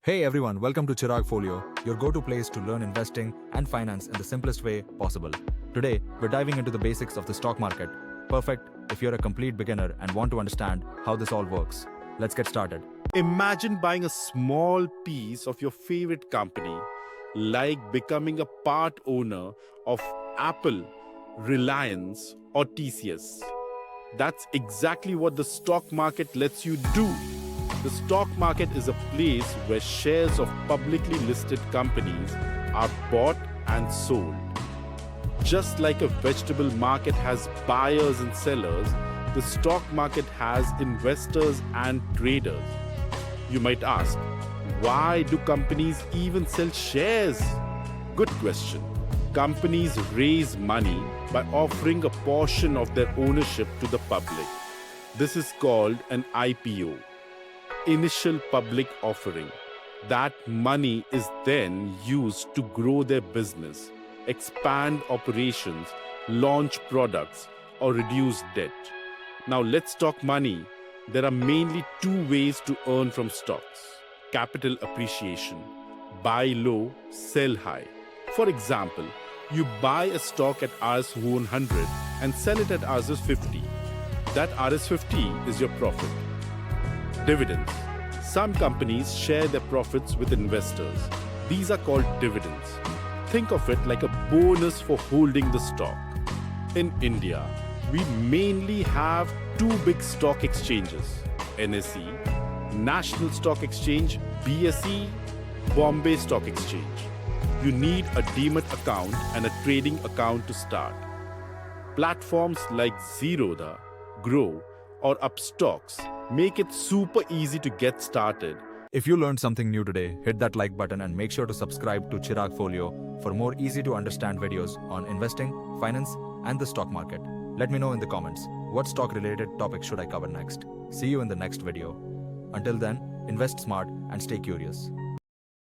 Hey everyone, welcome to Chirag Folio, your go-to place to learn investing and finance in the simplest way possible. Today, we're diving into the basics of the stock market. Perfect if you're a complete beginner and want to understand how this all works. Let's get started. Imagine buying a small piece of your favorite company, like becoming a part owner of Apple, Reliance, or TCS. That's exactly what the stock market lets you do. The stock market is a place where shares of publicly listed companies are bought and sold. Just like a vegetable market has buyers and sellers, the stock market has investors and traders. You might ask, why do companies even sell shares? Good question. Companies raise money by offering a portion of their ownership to the public. This is called an IPO, initial public offering. That money is then used to grow their business, expand operations, launch products, or reduce debt. Now let's talk money. There are mainly two ways to earn from stocks. Capital appreciation. Buy low, sell high. For example, you buy a stock at Rs 100 and sell it at Rs 50. That Rs 50 is your profit. Dividends. Some companies share their profits with investors. These are called dividends. Think of it like a bonus for holding the stock. In India, we mainly have two big stock exchanges, NSE, National Stock Exchange, BSE, Bombay Stock Exchange. You need a Demat account and a trading account to start. Platforms like Zerodha, Groww, or Upstox make it super easy to get started. If you learned something new today, hit that like button and make sure to subscribe to Chirag Folio for more easy to understand videos on investing, finance, and the stock market. Let me know in the comments what stock related topic should I cover next. See you in the next video. Until then, invest smart and stay curious.